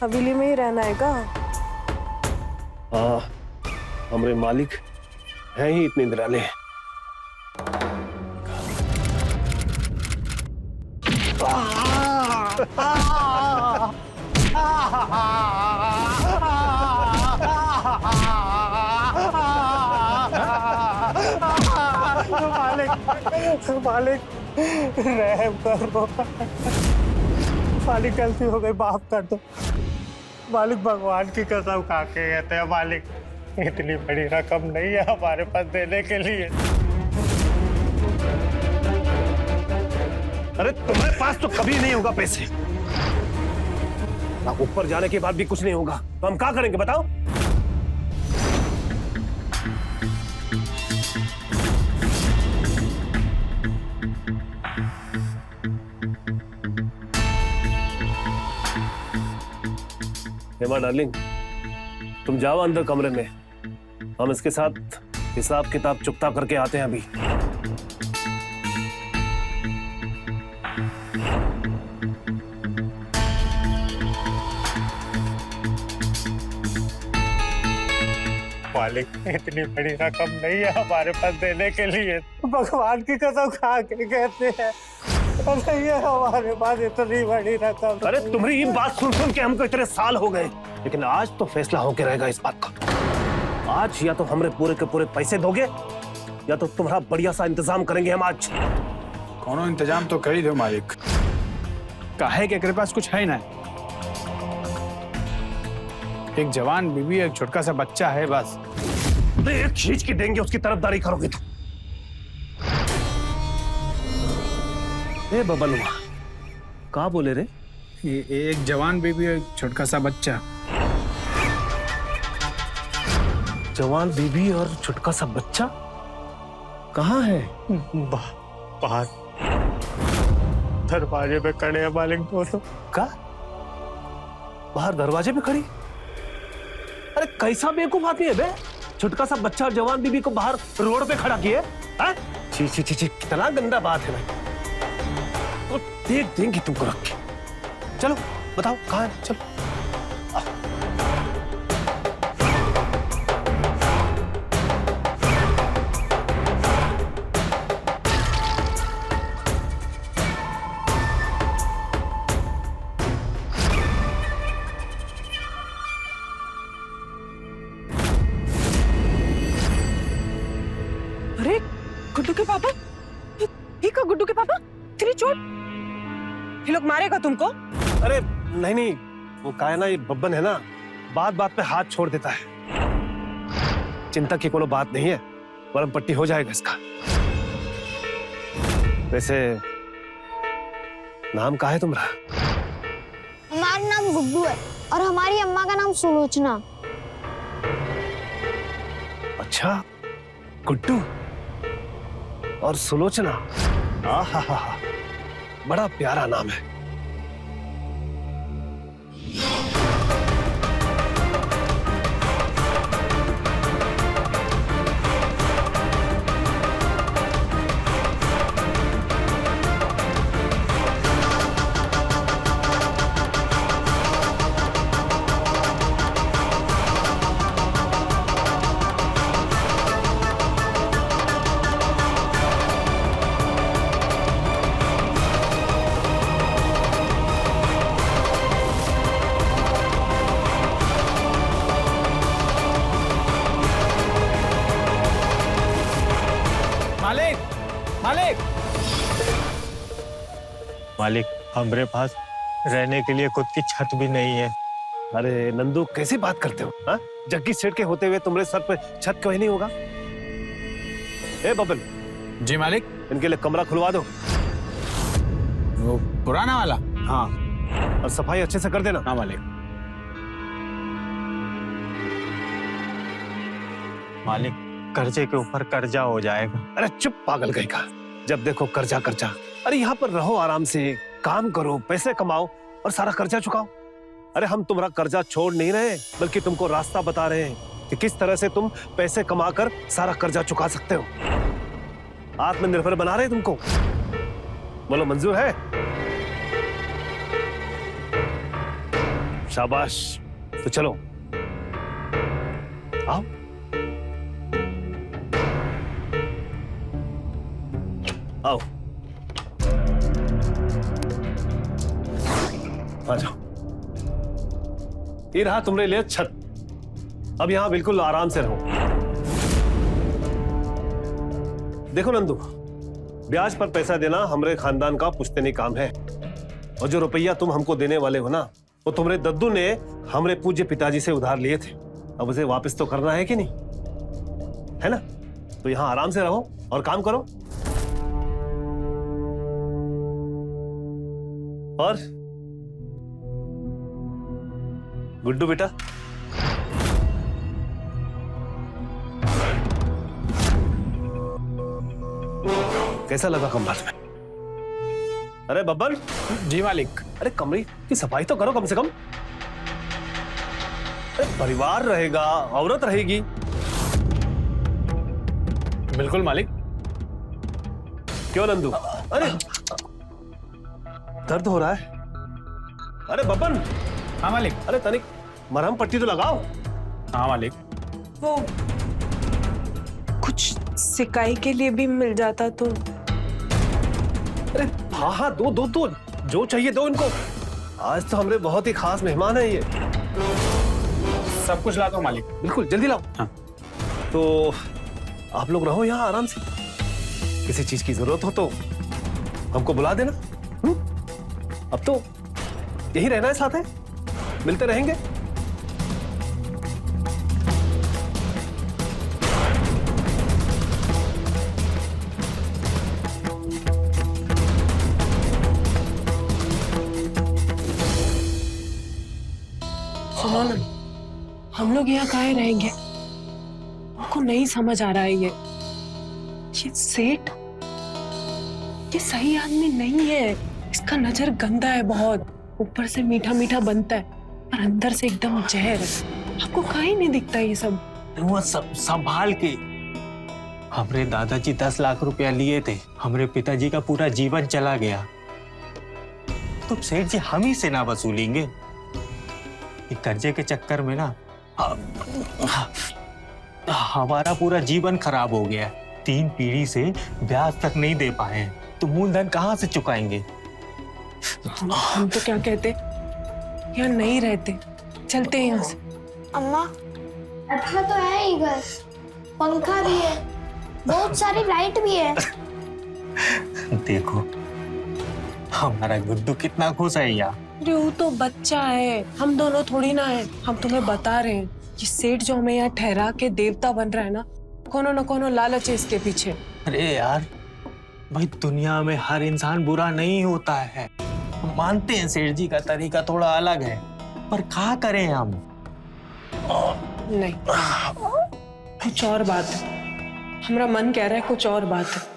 हवेली में ही रहना है का? हाँ, हमारे मालिक हैं ही इतने निराले। मालिक मालिक रहम करो। मालिक गलती हो गई, माफ कर दो। मालिक भगवान की कसम खा के कहते हैं मालिक, इतनी बड़ी रकम नहीं है हमारे पास देने के लिए। अरे तुम्हारे पास तो कभी नहीं होगा पैसे, ऊपर जाने के बाद भी कुछ नहीं होगा तो हम क्या करेंगे बताओ? हेमा डार्लिंग, तुम जाओ अंदर कमरे में, हम इसके साथ हिसाब किताब चुकता करके आते हैं अभी। मालिक इतनी बड़ी रकम नहीं है हमारे पास देने के लिए, भगवान की कसम खा के कहते हैं नहीं है हमारे पास इतनी बड़ी रकम। अरे तुम्हारी ये बात सुन सुन के हमको इतने साल हो गए, लेकिन आज तो फैसला होके रहेगा इस बात का। आज या तो हमरे पूरे के पूरे पैसे दोगे या तो तुम्हारा बढ़िया सा इंतजाम करेंगे हम आज। कोनो इंतजाम तो कर ही दो मालिक, काहे के तेरे पास कुछ है ना, एक जवान बीवी एक छोटा सा बच्चा है बस। एक खींच के देंगे उसकी तरफदारी करोगे तो। ए बबलुआ, कहाँ बोले रे? एक जवान बीवी एक छोटा सा बच्चा। जवान बीबी और छुटका सा बच्चा कहाँ है? बाहर दरवाजे पे खड़े हैं मालिक दोनों। का बाहर दरवाजे पे खड़ी? अरे कैसा बेवकूफ आदमी है बे, छुटका सा बच्चा और जवान बीबी को बाहर रोड पे खड़ा किए? छी छी छी छी, कितना गंदा बात है भाई। तो देख देंगे तुमको रख के। चलो बताओ कहाँ है, चलो। अरे गुड्डू के पापा, ये का गुड्डू के पापा, तेरी चोट, ये लोग मारेगा तुमको? अरे नहीं नहीं, वो का है ना, ये बब्बन है ना, बात बात पे हाथ छोड़ देता है। चिंता की कोई बात नहीं है, मरहम पट्टी हो जाएगा इसका। वैसे नाम का है तुम्हारा? हमारा नाम गुड्डू है और हमारी अम्मा का नाम सुलोचना। अच्छा, गुड्डू और सुलोचना, आहा, बड़ा प्यारा नाम है। मालिक मालिक मालिक हमारे पास रहने के लिए खुद की छत भी नहीं है। अरे नंदू, कैसी बात करते हो? हाँ, जग्गी सेठ के होते हुए तुम्हारे सर पे छत क्यों नहीं होगा? ए बबल, जी मालिक। इनके लिए कमरा खुलवा दो। वो पुराना वाला? हाँ। और सफाई अच्छे से कर देना। हाँ मालिक। मालिक कर्जे के ऊपर कर्जा हो जाएगा। अरे चुप पागल कहीं का, जब देखो कर्जा कर्जा। अरे यहाँ पर रहो आराम से, काम करो, पैसे कमाओ और सारा कर्जा चुकाओ। अरे हम तुम्हारा कर्जा छोड़ नहीं रहे, बल्कि तुमको रास्ता बता रहे हैं कि किस तरह से तुम पैसे कमाकर सारा कर्जा चुका सकते हो। आत्मनिर्भर बना रहे तुमको। बोलो मंजूर है? शाबाश। तो चलो आओ। आओ आ जाओ। ये रहा तुम्हारे लिए छत। अब यहां बिल्कुल आराम से रहो। देखो नंदू, ब्याज पर पैसा देना हमारे खानदान का पुश्तैनी काम है, और जो रुपया तुम हमको देने वाले हो ना, वो तुम्हारे दद्दू ने हमारे पूज्य पिताजी से उधार लिए थे। अब उसे वापस तो करना है कि नहीं, है ना? तो यहां आराम से रहो और काम करो। और गुड्डू बेटा, कैसा लगा कमरा में? अरे बब्बन। जी मालिक। अरे कमरे की सफाई तो करो कम से कम। अरे परिवार रहेगा, औरत रहेगी। बिल्कुल मालिक। क्यों नंदू? अरे दर्द हो रहा है। अरे बब्बन। हाँ मालिक। अरे तनिक मरहम पट्टी तो लगाओ। हाँ मालिक। वो कुछ सिकाई के लिए भी मिल जाता तो। अरे हाँ हाँ, दो दो दो, जो चाहिए दो इनको। आज तो हमारे बहुत ही खास मेहमान है ये। सब कुछ लाता हूँ मालिक। बिल्कुल जल्दी लाओ। हाँ। तो आप लोग रहो यहाँ आराम से। किसी चीज की जरूरत हो तो हमको बुला देना। अब तो यही रहना है, साथ है, मिलते रहेंगे। सुनो ना, हम लोग यहाँ काहे रहेंगे? आपको नहीं समझ आ रहा है ये सेठ, ये सही आदमी नहीं है। इसका नजर गंदा है बहुत। ऊपर से मीठा मीठा बनता है और अंदर से एकदम जहर है। आपको काहे नहीं दिखता ये सब? वो सब संभाल के। हमरे दादाजी 10 लाख रुपया लिए थे, हमरे पिताजी का पूरा जीवन चला गया, तो सेठ जी हम ही से ना वसूलेंगे? कर्जे के चक्कर में ना हमारा पूरा जीवन खराब हो गया। 3 पीढ़ी से ब्याज तक नहीं दे पाए हैं, तो मूलधन कहाँ से चुकाएंगे? हम तो क्या कहते, यहाँ नहीं रहते, चलते हैं यहाँ से। अम्मा, अच्छा तो है ही घर, पंखा भी है, बहुत सारी लाइट भी है। देखो हमारा गुड्डू कितना खुश है यहाँ। अरे वो तो बच्चा है, हम दोनों थोड़ी ना है। हम तुम्हें बता रहे हैं, ये सेठ जो हमें यहाँ ठहरा के देवता बन रहा है ना, कोनो लालच है इसके पीछे। अरे यार भाई, दुनिया में हर इंसान बुरा नहीं होता है। हम मानते हैं सेठ जी का तरीका थोड़ा अलग है, पर क्या करें हम? नहीं, कुछ और बात है। हमारा मन कह रहा है कुछ और बात है।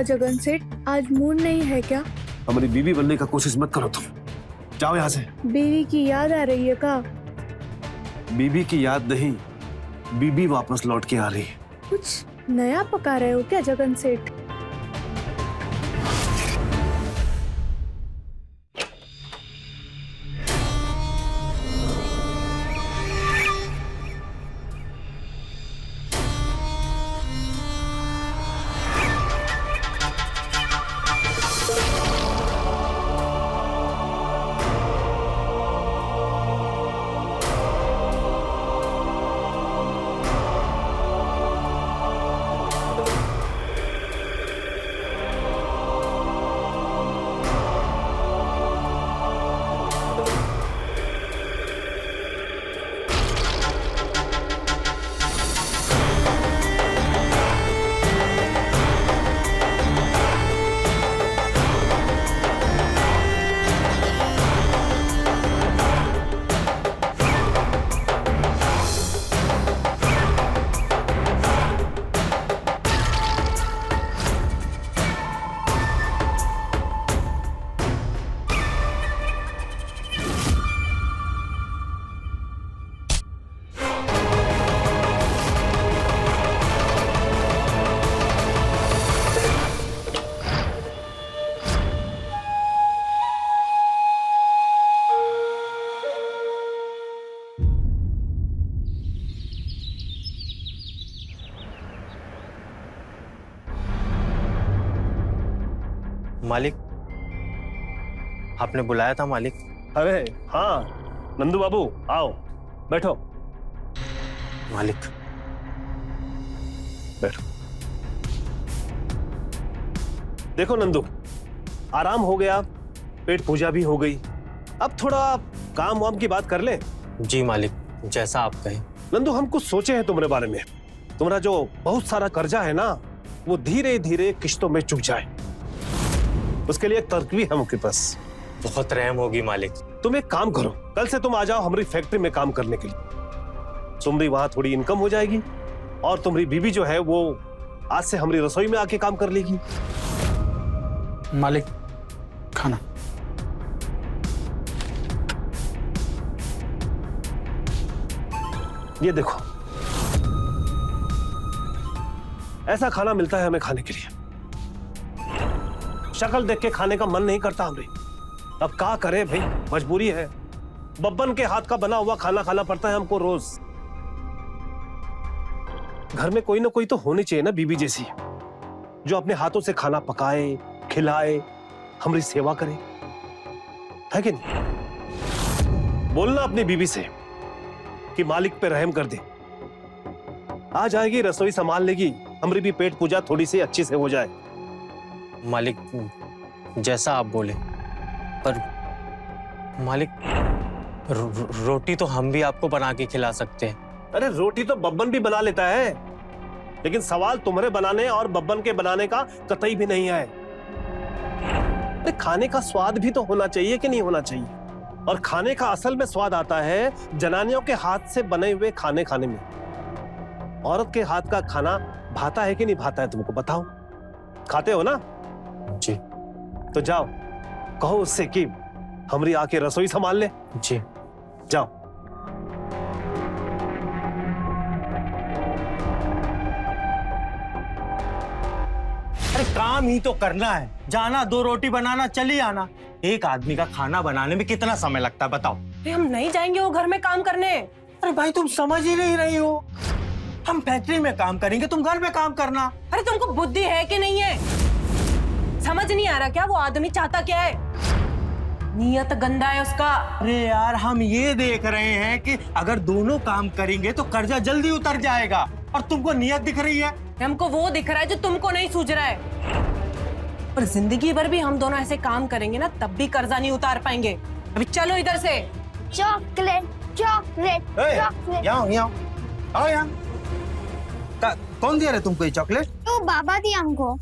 जगन सेठ, आज मूड नहीं है क्या? हमारी बीवी बनने का कोशिश मत करो तुम, जाओ यहाँ से। बीवी की याद आ रही है का? बीबी की याद नहीं, बीबी वापस लौट के आ रही है। कुछ नया पका रहे हो क्या जगन सेठ? मालिक, आपने बुलाया था मालिक? अरे हाँ नंदू बाबू, आओ बैठो। मालिक, बैठो। देखो नंदू, आराम हो गया, पेट पूजा भी हो गई, अब थोड़ा काम वाम की बात कर ले। जी मालिक, जैसा आप कहें। नंदू, हम कुछ सोचे हैं तुम्हारे बारे में। तुम्हारा जो बहुत सारा कर्जा है ना, वो धीरे धीरे किश्तों में चुक जाए, उसके लिए एक तरकीब है हमारे पास। बहुत रहम होगी मालिक। तुम एक काम करो, कल से तुम आ जाओ हमारी फैक्ट्री में काम करने के लिए। तुम्हारी वहां थोड़ी इनकम हो जाएगी और तुम्हारी बीवी जो है वो आज से हमारी रसोई में आके काम कर लेगी। मालिक, खाना। ये देखो, ऐसा खाना मिलता है हमें खाने के लिए। शक्ल देख के खाने का मन नहीं करता हमें। अब क्या करें भाई, मजबूरी है। बब्बन के हाथ का बना हुआ खाना खाना पड़ता है हमको रोज। घर में कोई ना कोई तो होनी चाहिए ना बीबी जैसी, जो अपने हाथों से खाना पकाए, खिलाए, हमारी सेवा करे, है कि नहीं? बोलना अपनी बीबी से कि मालिक पे रहम कर दे। आ जाएगी, रसोई संभाल लेगी, हमारी भी पेट पूजा थोड़ी सी अच्छी से हो जाए। मालिक, जैसा आप बोले, पर मालिक रोटी तो हम भी आपको बना के खिला सकते हैं। अरे रोटी तो बब्बन भी बना लेता है, लेकिन सवाल तुम्हारे बनाने और बब्बन के बनाने का कतई भी नहीं है। अरे खाने का स्वाद भी तो होना चाहिए कि नहीं होना चाहिए? और खाने का असल में स्वाद आता है जनानियों के हाथ से बने हुए खाने खाने में। औरत के हाथ का खाना भाता है कि नहीं भाता है, तुमको बताओ? खाते हो ना? जी। तो जाओ कहो उससे कि हमारी आके रसोई संभाल ले। जी जाओ। अरे काम ही तो करना है, जाना, 2 रोटी बनाना, चली आना। एक आदमी का खाना बनाने में कितना समय लगता है बताओ? अरे हम नहीं जाएंगे वो घर में काम करने। अरे भाई, तुम समझ ही नहीं रही हो। हम फैक्ट्री में काम करेंगे, तुम घर में काम करना। अरे तुमको बुद्धि है कि नहीं है? समझ नहीं आ रहा क्या वो आदमी चाहता क्या है? नियत गंदा है उसका। अरे यार, हम ये देख रहे हैं कि अगर दोनों काम करेंगे तो कर्जा जल्दी उतर जाएगा, और तुमको नियत दिख रही है। हमको वो दिख रहा है जो तुमको नहीं सूझ रहा है। पर जिंदगी भर भी हम दोनों ऐसे काम करेंगे ना, तब भी कर्जा नहीं उतार पाएंगे। अभी चलो इधर से। Chocolate chocolate chocolate. यहाँ यहाँ आओ, यहाँ। कौन दिया रहा तुमको ये चॉकलेट? तो बाबा दी हमको।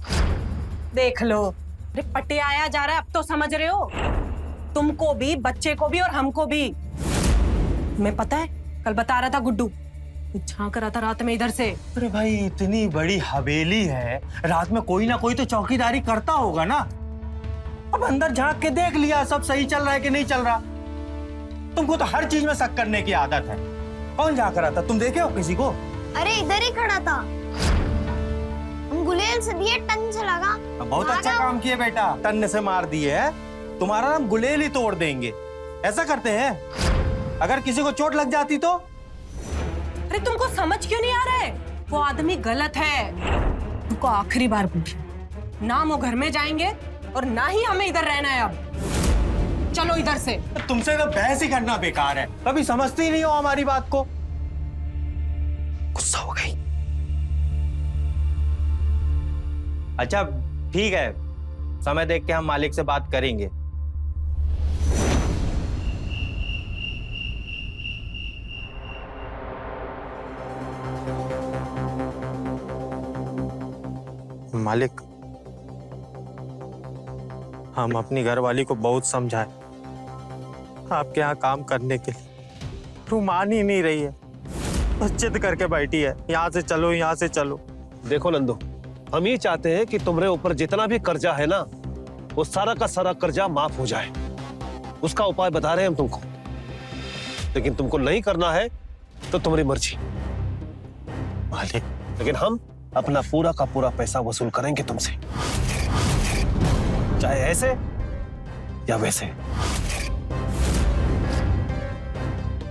देख लो, अरे पटे आया जा रहा है, अब तो समझ रहे हो? तुमको भी, बच्चे को भी और हमको भी। तुम्हें पता है, कल बता रहा था गुड्डू, झांक रहा था रात में इधर से। अरे भाई, इतनी बड़ी हवेली है, रात में कोई ना कोई तो चौकीदारी करता होगा ना। अब अंदर झांक के देख लिया सब सही चल रहा है कि नहीं चल रहा। तुमको तो हर चीज में शक करने की आदत है। कौन झांक रहा था, तुम देखे हो किसी को? अरे इधर ही खड़ा था, हम गुलेल से दिए, टन से लगा। बहुत अच्छा काम किए बेटा, टन से मार दिए है। तुम्हारा नाम गुलेल ही तोड़ देंगे। ऐसा करते हैं, अगर किसी को चोट लग जाती तो? अरे तुमको समझ क्यों नहीं आ रहा है? वो आदमी गलत है। तुमको आखिरी बार पूछी, ना वो घर में जाएंगे और ना ही हमें इधर रहना है। अब चलो इधर से। तुमसे तो बहस ही करना बेकार है, कभी समझती नहीं हो हमारी बात को। गुस्सा हो गई। अच्छा ठीक है, समय देख के हम मालिक से बात करेंगे। मालिक, हम अपनी घरवाली को बहुत समझाए आपके यहाँ काम करने के लिए, वो मान ही नहीं रही है, बस जिद करके बैठी है, यहाँ से चलो, यहाँ से चलो। देखो नंदू, हम ये चाहते हैं कि तुम्हारे ऊपर जितना भी कर्जा है ना, वो सारा का सारा कर्जा माफ हो जाए। उसका उपाय बता रहे हैं हम तुमको, लेकिन तुमको नहीं करना है तो तुम्हारी मर्जी। मालिक, लेकिन हम अपना पूरा का पूरा पैसा वसूल करेंगे तुमसे, चाहे ऐसे या वैसे।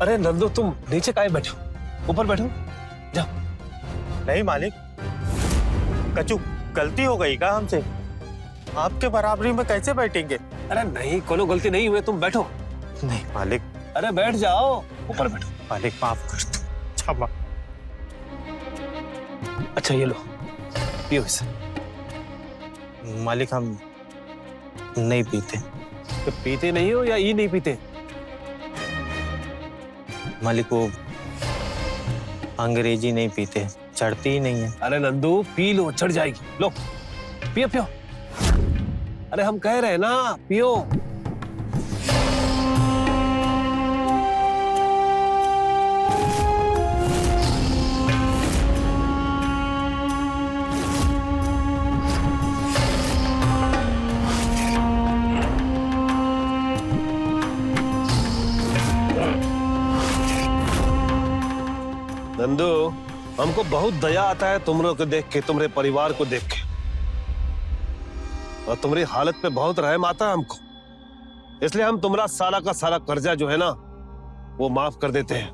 अरे नंदू, तुम नीचे काहे बैठो, ऊपर बैठो, जाओ। नहीं मालिक, कचू गलती हो गई क्या हमसे? आपके बराबरी में कैसे बैठेंगे? अरे नहीं, कोनो गलती नहीं हुई, तुम बैठो। नहीं मालिक, अरे बैठ जाओ, ऊपर बैठो। मालिक माफ कर दो, क्षमा। अच्छा ये लो, पियो इसे। मालिक हम नहीं पीते। तो पीते नहीं हो या ये नहीं पीते? मालिक वो अंग्रेजी नहीं पीते, चढ़ती ही नहीं है। अरे नंदू पी लो, चढ़ जाएगी। लो पियो पियो। अरे हम कह रहे हैं ना, पियो। नंदू, हमको बहुत दया आता है तुम लोग को देख के, तुम्हारे परिवार को देख के, और तुम्हारी हालत पे बहुत रहम आता है हमको। इसलिए हम तुम्हारा सारा का सारा कर्जा जो है ना, वो माफ कर देते हैं।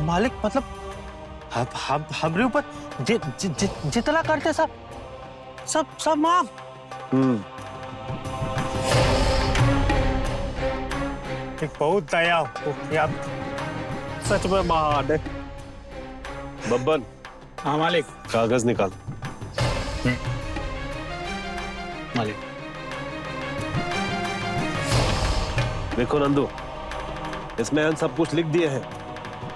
मालिक मतलब हमरे ऊपर जितना करते सब सब सब माफ। बहुत दया हो आप, सच में महान है। बब्बन, हाँ मालिक। कागज निकाल। मालिक देखो नंदू, इसमें हम सब कुछ लिख दिए हैं।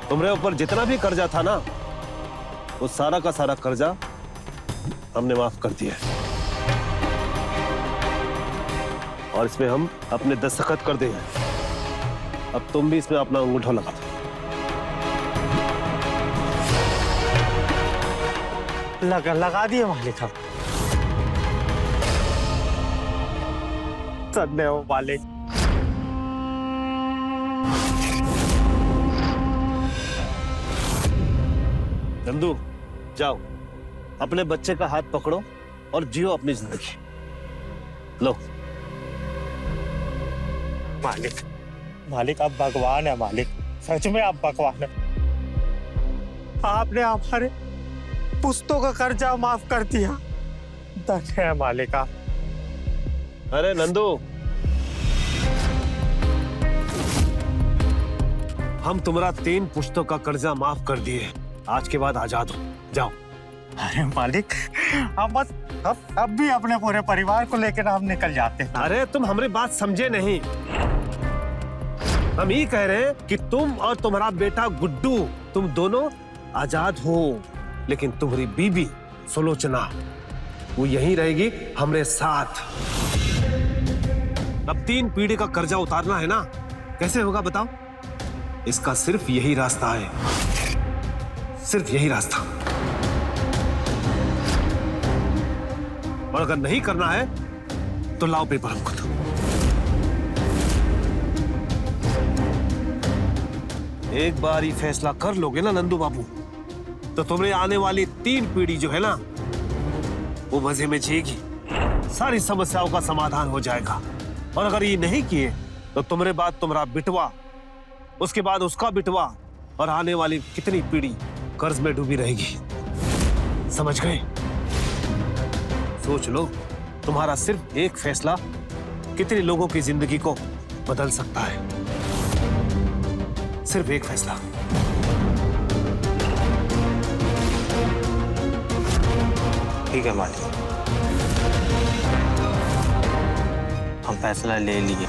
तुम्हारे ऊपर जितना भी कर्जा था ना, वो सारा का सारा कर्जा हमने माफ कर दिया है। और इसमें हम अपने दस्तखत कर दें। अब तुम भी इसमें अपना अंगूठा लगा दो। लगा दिए मालिक हम। धन्य हो मालिक। नंदू जाओ, अपने बच्चे का हाथ पकड़ो और जियो अपनी जिंदगी। लो मालिक, मालिक आप भगवान है मालिक, सच में आप भगवान है। आपने हमारे पुस्तों का कर्जा माफ कर दिया, धन्य है मालिक आप। अरे नंदू, हम तुम्हारा 3 पुश्तों का कर्जा माफ कर दिए। आज के बाद आजाद हो, जाओ। अरे मालिक, हम बस अब भी अपने पूरे परिवार को लेकर हम निकल जाते हैं। अरे तुम हमारी बात समझे नहीं। हम ये कह रहे हैं कि तुम और तुम्हारा बेटा गुड्डू, तुम दोनों आजाद हो, लेकिन तुम्हारी बीबी सुलोचना वो यहीं रहेगी हमारे साथ। अब 3 पीढ़ी का कर्जा उतारना है ना, कैसे होगा बताओ? इसका सिर्फ यही रास्ता है, सिर्फ यही रास्ता। और अगर नहीं करना है तो लाओ पेपर हमको दो। एक बार ही फैसला कर लोगे ना नंदू बाबू, तो तुम्हारी आने वाली 3 पीढ़ी जो है ना, वो मजे में जिएगी, सारी समस्याओं का समाधान हो जाएगा। और अगर ये नहीं किए तो तुम्हारे बाद तुम्हारा बिटवा, उसके बाद उसका बिटवा, और आने वाली कितनी पीढ़ी कर्ज में डूबी रहेगी। समझ गए? सोच लो, तुम्हारा सिर्फ एक फैसला कितने लोगों की जिंदगी को बदल सकता है। सिर्फ एक फैसला। ठीक है मालिक, हम फैसला ले लिए।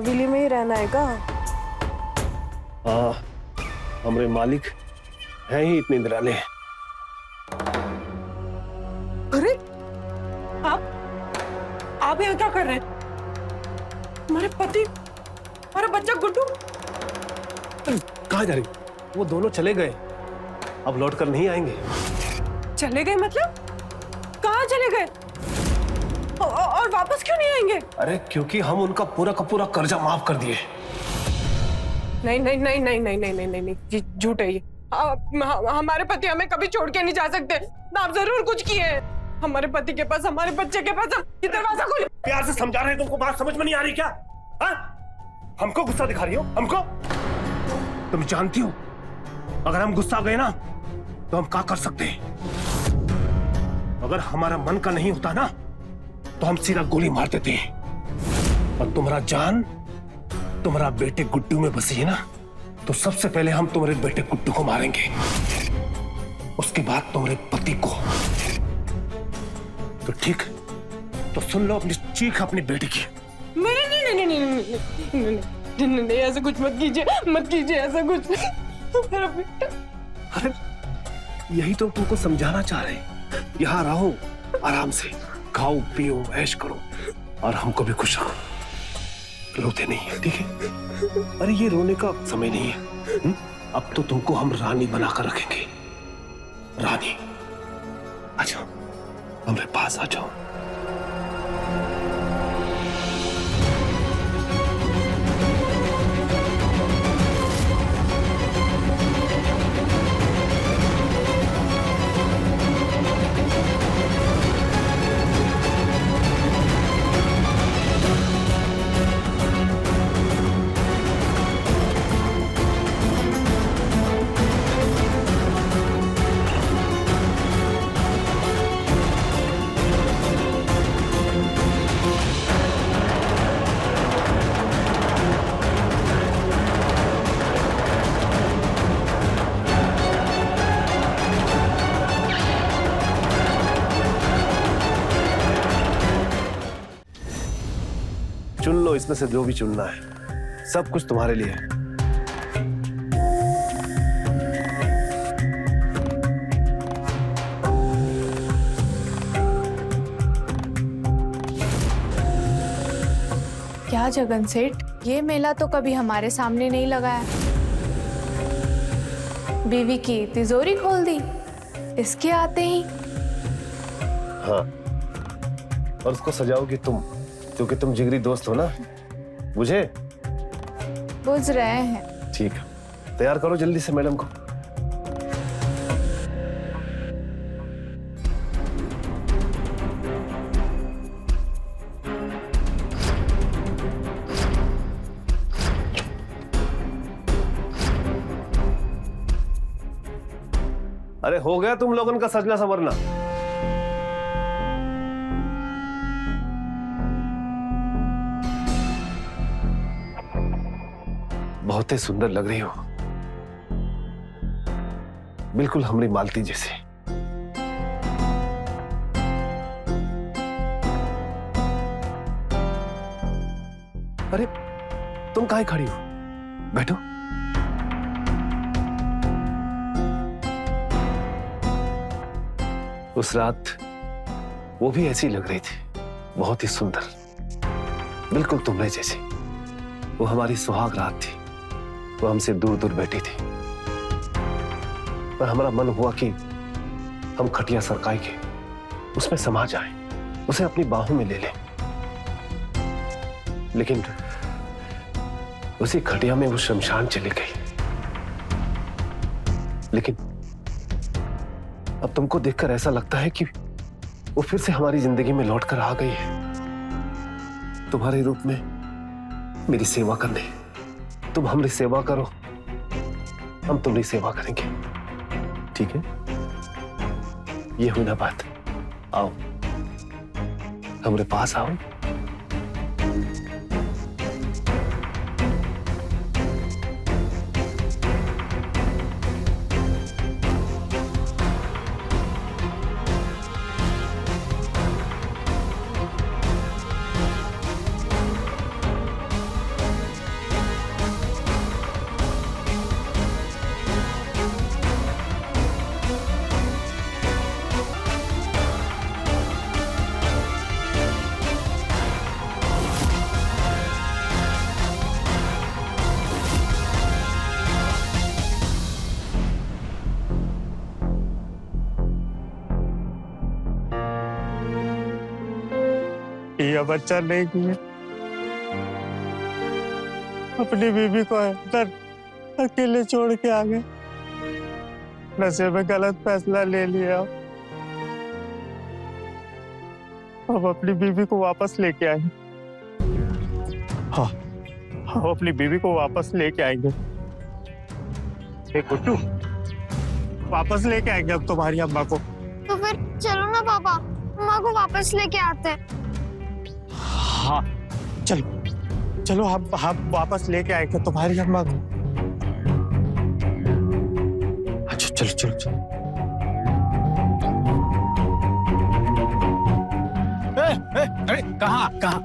हवेली में ही रहना है का? हाँ, हमारे मालिक हैं ही इतने निराले हैं। अरे आप यहाँ क्या कर रहे हैं? हमारे पति, हमारा बच्चा गुड्डू। कहाँ जा रही? वो दोनों चले गए, अब लौट कर नहीं आएंगे। चले गए मतलब? कहाँ चले गए? और वापस क्यों नहीं आएंगे? अरे क्योंकि हम उनका पूरा का पूरा कर्जा माफ कर दिए। नहीं नहीं नहीं नहीं नहीं नहीं नहीं नहीं नहीं, ये झूठ है ये। हमारे पति हमें कभी छोड़ के नहीं जा सकते। आप जरूर कुछ किए हैं। हमारे पति के पास, हमारे बच्चे के पास, ये दरवाजा खोल। प्यार से समझा रहे हैं, तुमको बात समझ में नहीं आ रही क्या? हाँ? हमको गुस्सा दिखा रही हो? हमको? तुम जानती हो अगर हम गुस्सा गए ना तो हम क्या कर सकते हैं? अगर हमारा मन का नहीं होता ना तो हम सीधा गोली मार देते हैं। और तुम्हारा जान तुम्हारा बेटे गुड्डू में बसी है ना, तो सबसे पहले हम तुम्हारे बेटे गुड्डू को मारेंगे, उसके बाद तुम्हारे पति को। तो ठीक, तो सुन लो अपनी चीख अपनी बेटी की। नहीं नहीं नहीं नहीं नहीं नहीं नहीं नहीं, ऐसा कुछ मत कीजिए, मत कीजिए ऐसा कुछ। मेरा बेटा। अरे यही तो तुमको समझाना चाह रहे हैं। यहाँ रहो, आराम से खाओ पियो ऐश करो और हमको भी खुश रखो। रोते नहीं है, ठीक है? अरे ये रोने का समय नहीं है। अब तो तुमको हम रानी बनाकर रखेंगे। रानी, आ जाओ, हमारे पास आ जाओ। चुन लो इसमें से जो भी चुनना है, सब कुछ तुम्हारे लिए है। क्या जगन सेठ, ये मेला तो कभी हमारे सामने नहीं लगा है। बीवी की तिजोरी खोल दी इसके आते ही। हाँ, और उसको सजाओगी तुम, क्योंकि तुम जिगरी दोस्त हो ना मुझे। बुझ रहे हैं। ठीक है, तैयार करो जल्दी से मैडम को। अरे हो गया तुम लोगन का सजना संवरना। बहुत ही सुंदर लग रही हो, बिल्कुल हमारी मालती जैसे। अरे तुम काहे खड़ी हो? बैठो। उस रात वो भी ऐसी लग रही थी, बहुत ही सुंदर, बिल्कुल तुम्हारे जैसी। वो हमारी सुहाग रात थी, वो हमसे दूर दूर बैठी थी, पर हमारा मन हुआ कि हम खटिया सरकाई के उसमें समा जाएं, उसे अपनी बाहों में ले लें। लेकिन उसी खटिया में वो शमशान चली गई। लेकिन अब तुमको देखकर ऐसा लगता है कि वो फिर से हमारी जिंदगी में लौट कर आ गई है, तुम्हारे रूप में मेरी सेवा करने। तुम हमारी सेवा करो, हम तुम्हारी सेवा करेंगे, ठीक है? ये हुई ना बात। आओ हमारे पास आओ। ये बच्चा नहीं किया, अपनी बीबी को अंदर अकेले छोड़ के आ गए। नशे में गलत फैसला ले लिया। अब अपनी बीबी को वापस लेके आए। हाँ, हम अपनी बीबी को वापस लेके आएंगे। गुड्डू, वापस लेके आएंगे अब तुम्हारी अम्मा को। तो फिर चलो ना पापा, अम्मा को वापस लेके आते हैं। हाँ चलो चलो, हम वापस लेके आएंगे तुम्हारी अम्मा को। अच्छा चलो चलो चलो। अरे कहाँ कहाँ?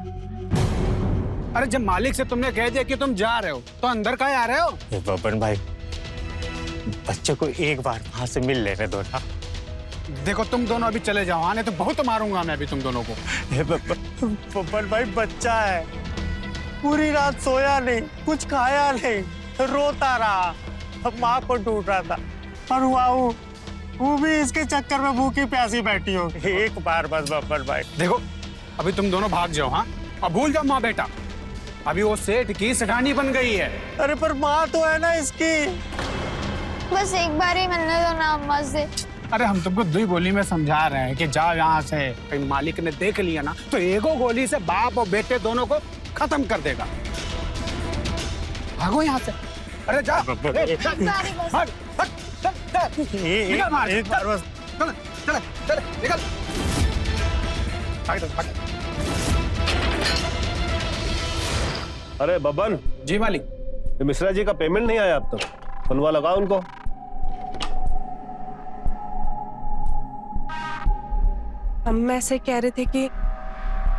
अरे जब मालिक से तुमने कह दिया कि तुम जा रहे हो तो अंदर काहे आ रहे हो? बबन भाई, बच्चे को एक बार वहां से मिल लेने दो ना। देखो तुम दोनों अभी चले जाओ, आने तो बहुत मारूंगा मैं अभी तुम दोनों को। बबन भाई, बच्चा है, पूरी रात सोया नहीं, कुछ खाया नहीं, रोता रहा, अब माँ को ढूंढ रहा था। और वो भी इसके चक्कर में भूखी प्यासी बैठी होगी। एक बार बस बबन भाई। देखो अभी तुम दोनों भाग जाओ, हाँ, अब भूल जाओ माँ बेटा। अभी वो सेठ की सेठानी बन गई है। अरे पर माँ तो है ना इसकी। बस एक बार ही मिलने दो ना अम्मा से। अरे हम तुमको दो ही गोली में समझा रहे हैं कि जाओ यहाँ से। कहीं मालिक ने देख लिया ना तो एगो गोली से बाप और बेटे दोनों को खत्म कर देगा। भागो यहाँ से। अरे जा। एक बार ही बस। भाग, भाग, चल, चल। निकल मार। एक बार बस। चल, चल, चल, निकल। भाग, भाग। अरे बबन जी मालिक। ये मिश्रा जी का पेमेंट नहीं आया अब तक, फोनवा लगाओ उनको। हम ऐसे कह रहे थे कि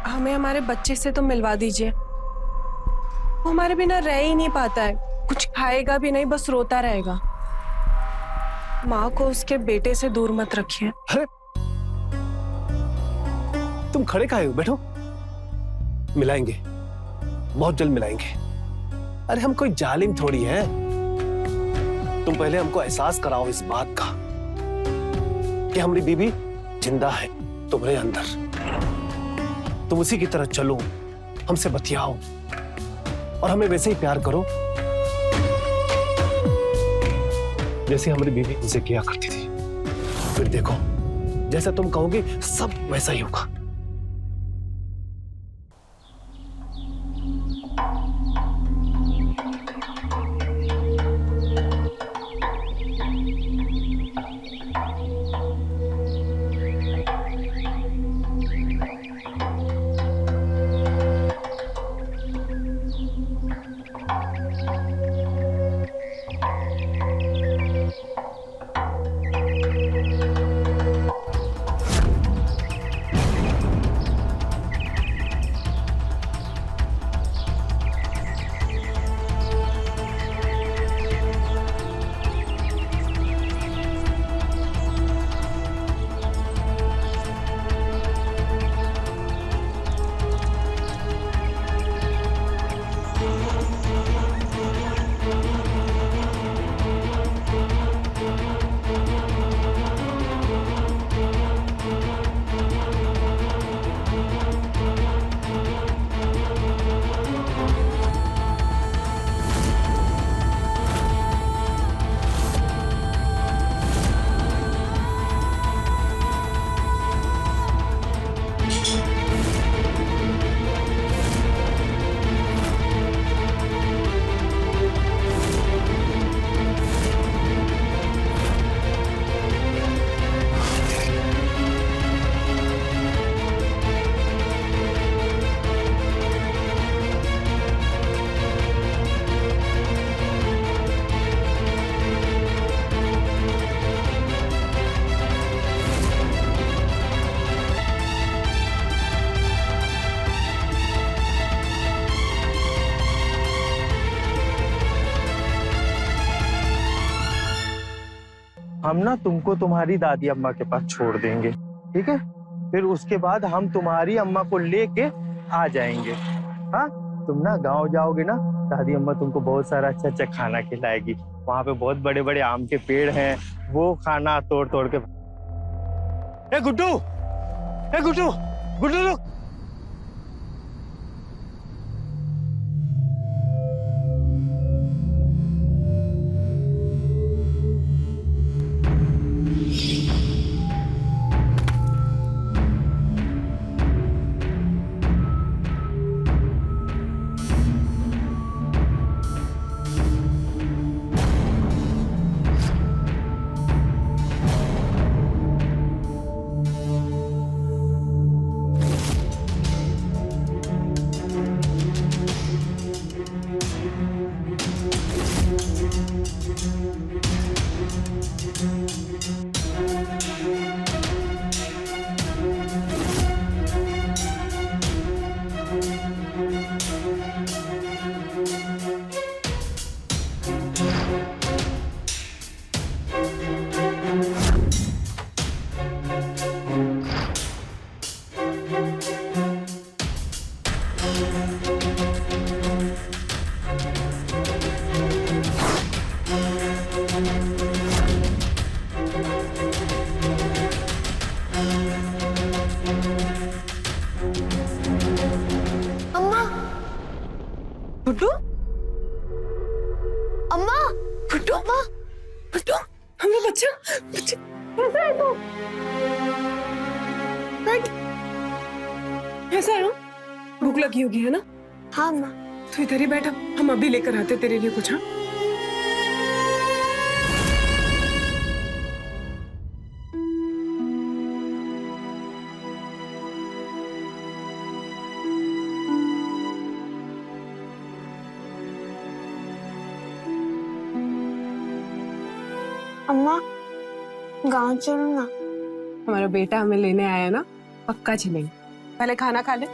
हमें हमारे बच्चे से तो मिलवा दीजिए। वो हमारे बिना रह ही नहीं पाता है, कुछ खाएगा भी नहीं, बस रोता रहेगा। माँ को उसके बेटे से दूर मत रखिए। अरे तुम खड़े काहे हो, बैठो, मिलाएंगे, बहुत जल्द मिलाएंगे। अरे हम कोई जालिम थोड़ी है। तुम पहले हमको एहसास कराओ इस बात का कि हमारी बीबी जिंदा है तुम्हारे अंदर। तुम उसी की तरह चलो, हमसे बतियाओ और हमें वैसे ही प्यार करो जैसे हमारी बीबी हमसे किया करती थी। फिर देखो, जैसा तुम कहोगे सब वैसा ही होगा। हम ना तुमको तुम्हारी दादी अम्मा के पास छोड़ देंगे, ठीक है? फिर उसके बाद हम तुम्हारी अम्मा को लेके आ जाएंगे। हाँ, तुम ना गांव जाओगे ना, दादी अम्मा तुमको बहुत सारा अच्छा अच्छा खाना खिलाएगी। वहाँ पे बहुत बड़े बड़े आम के पेड़ हैं, वो खाना तोड़ तोड़ के। ए गुड्डू, गुड्डू रुक। अम्मा, गुड्डू, अम्मा, गुड्डू, अम्मा, गुड्डू, हमें बच्चा, बच्चा, कैसा है तू? बैठ। कैसा है? भूख लगी होगी है ना? हाँ अम्मा। तू इधर ही बैठा, हम अभी लेकर आते तेरे लिए कुछ। हाँ, अम्मा, गाँव चलो ना। हमारा बेटा हमें लेने आया है ना, पक्का चलेंगे। पहले खाना खा ले।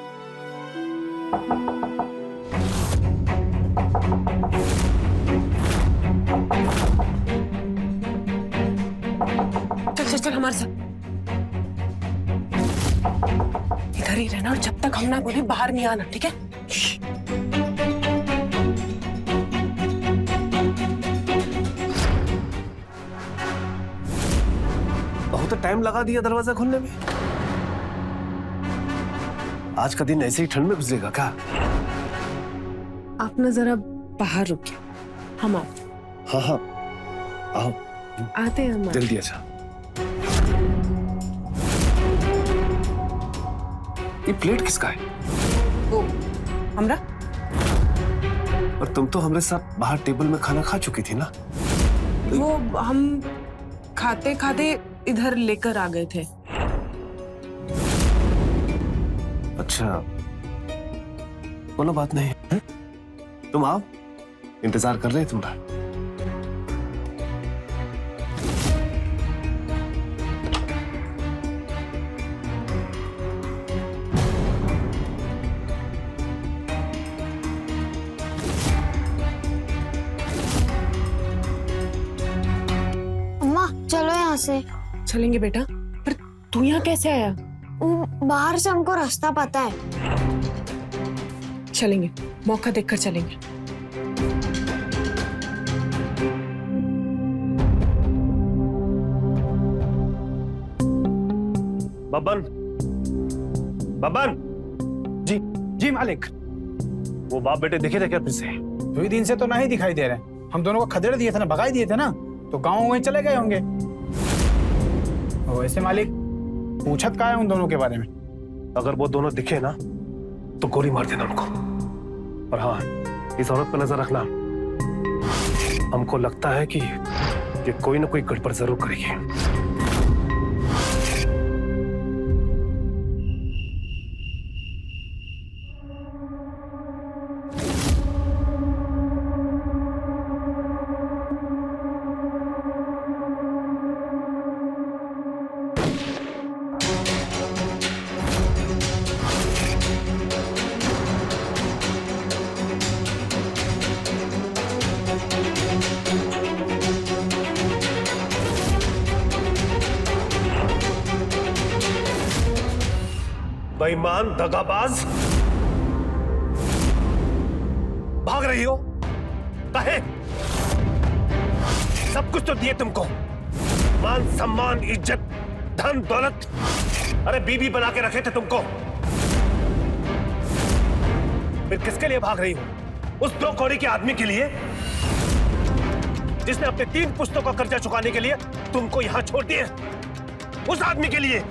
चल चल चल हमारे साथ। इधर ही रहना और जब तक हम ना बोले बाहर नहीं आना, ठीक है? बहुत टाइम लगा दिया दरवाजा खोलने में। आज का दिन ऐसे ही ठंड में गुजरेगा क्या? आप ना जरा बाहर रुकिए, हम आते। हाँ हाँ, आओ, आते हैं हम। जल्दी अच्छा। ये प्लेट किसका है? वो हमरा। और तुम तो हमारे साथ बाहर टेबल में खाना खा चुकी थी ना? वो हम खाते खाते इधर लेकर आ गए थे। अच्छा, कोनो बात नहीं है? तुम आओ, इंतजार कर रहे हैं तुम्हारा। अम्मा चलो यहाँ से। चलेंगे बेटा, पर तू यहाँ कैसे आया? बाहर से हमको रास्ता पता है। चलेंगे, मौका देखकर चलेंगे। बबन, बबन, जी जी मालिक। वो बाप बेटे दिखे थे क्या फिर से? 2 दिन से तो नहीं दिखाई दे रहे। हम दोनों को खदेड़ दिए थे ना, भगाई दिए थे ना, तो गाँव वहीं चले गए होंगे। वैसे मालिक पूछत का है उन दोनों के बारे में? अगर वो दोनों दिखे ना तो गोली मार देना उनको। और हाँ, इस औरत पर नजर रखना। हमको लगता है कि ये कोई ना कोई गड़बड़ जरूर करेगी। बेईमान, दगाबाज, भाग रही हो? काहे? सब कुछ तो दिए तुमको, मान सम्मान, इज्जत, धन दौलत। अरे बीबी बना के रखे थे तुमको, फिर किसके लिए भाग रही हो? उस 2 कौड़ी के आदमी के लिए जिसने अपने 3 पुश्तों का कर्जा चुकाने के लिए तुमको यहां छोड़ दिए। उस आदमी के लिए।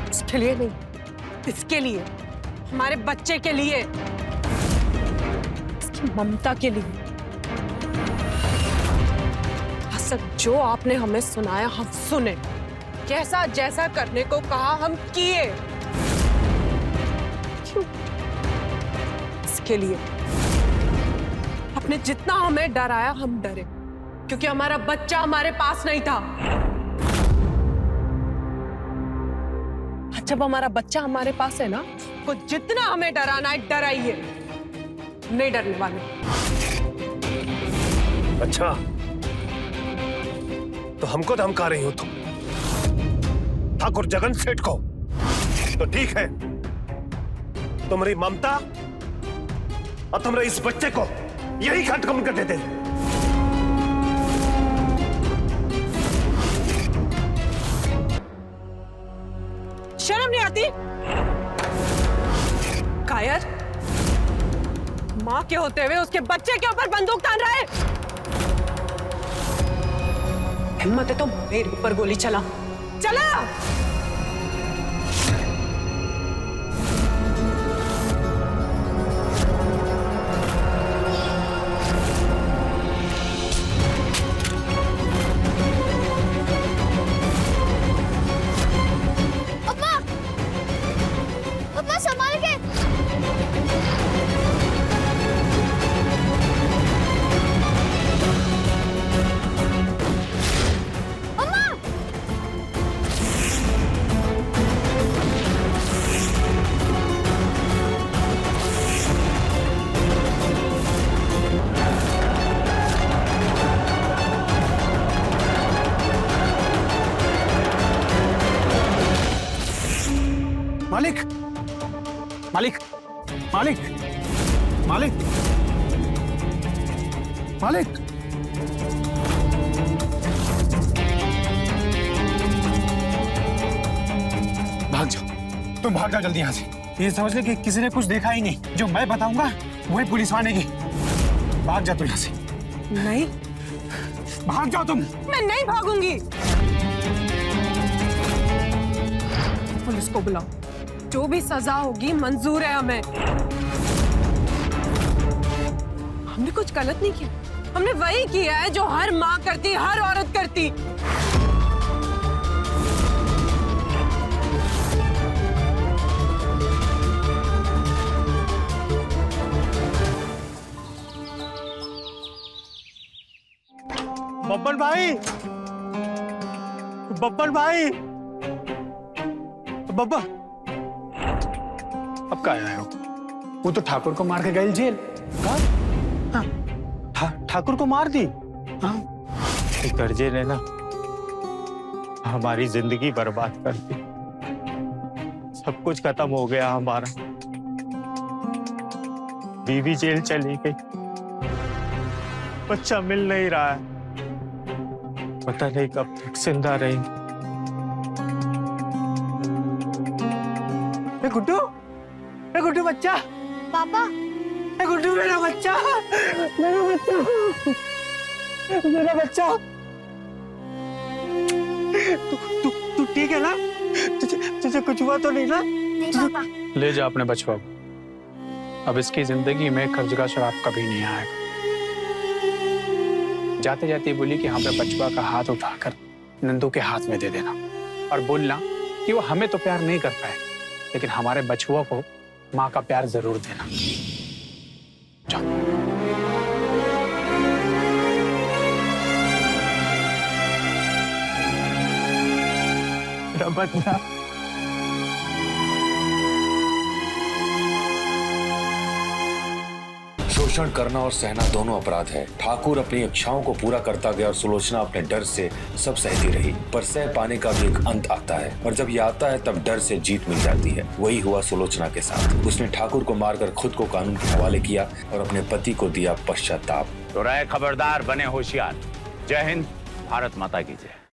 इसके लिए नहीं, इसके लिए, हमारे बच्चे के लिए, इसकी ममता के लिए। हसक, जो आपने हमें सुनाया हम सुने, जैसा जैसा करने को कहा हम किए। क्यों? इसके लिए। आपने जितना हमें डराया हम डरे, क्योंकि हमारा बच्चा हमारे पास नहीं था। जब हमारा बच्चा हमारे पास है ना, तो जितना हमें डराना है डराइए, नहीं डरने वाले। अच्छा, तो हमको धमका रही हो तुम, ठाकुर जगन सेठ को? तो ठीक है, तुम्हारी ममता और तुम्हारे इस बच्चे को यही खत्म कर देते। शर्म नहीं आती? कायर, माँ के होते हुए उसके बच्चे के ऊपर बंदूक तान रहा है। हिम्मत है तो मेरे ऊपर गोली चला। पापा संभाल के। मालिक, मालिक, मालिक, मालिक, मालिक। भाग जाओ, तुम भाग जाओ जल्दी यहाँ से। ये समझ ले कि किसी ने कुछ देखा ही नहीं। जो मैं बताऊंगा वही पुलिस आनेगी। भाग जाओ तुम यहाँ से। नहीं, भाग जाओ तुम। मैं नहीं भागूंगी। पुलिस को बुलाओ, जो भी सजा होगी मंजूर है हमें। हमने कुछ गलत नहीं किया, हमने वही किया है जो हर माँ करती, हर औरत करती। बब्बन भाई, बब्बन भाई, बब्बा। अब क्या आया हो? वो तो ठाकुर को मार के गई जेल। ठाकुर को मार दी? हाँ। कर्जे ने ना हमारी जिंदगी बर्बाद कर दी। सब कुछ खत्म हो गया हमारा। बीवी जेल चली गई, बच्चा मिल नहीं रहा है, पता नहीं कब तक जिंदा रही। गुड्डू, गुड्डू बच्चा। पापा, गुड्डू मेरा बच्चा, मेरा बच्चा, मेरा बच्चा। तू ठीक है ना? तुझे कुछ हुआ तो नहीं ना? नहीं पापा। ले जा अपने बचवा को। अब इसकी जिंदगी में कर्ज का शराब कभी नहीं आएगा। जाते जाते बोली कि हमें बचवा का हाथ उठाकर नंदू के हाथ में दे देना और बोलना कि वो हमें तो प्यार नहीं कर पाए, लेकिन हमारे बचुआ को माँ का प्यार जरूर देना। जाओ। बच्चा। शोषण करना और सहना दोनों अपराध है। ठाकुर अपनी इच्छाओं को पूरा करता गया और सुलोचना अपने डर से सब सहती रही, पर सह पाने का भी एक अंत आता है, और जब ये आता है तब डर से जीत मिल जाती है। वही हुआ सुलोचना के साथ। उसने ठाकुर को मारकर खुद को कानून के हवाले किया और अपने पति को दिया पश्चाताप। तो रहे खबरदार, बने होशियार। जय हिंद, भारत माता की जय।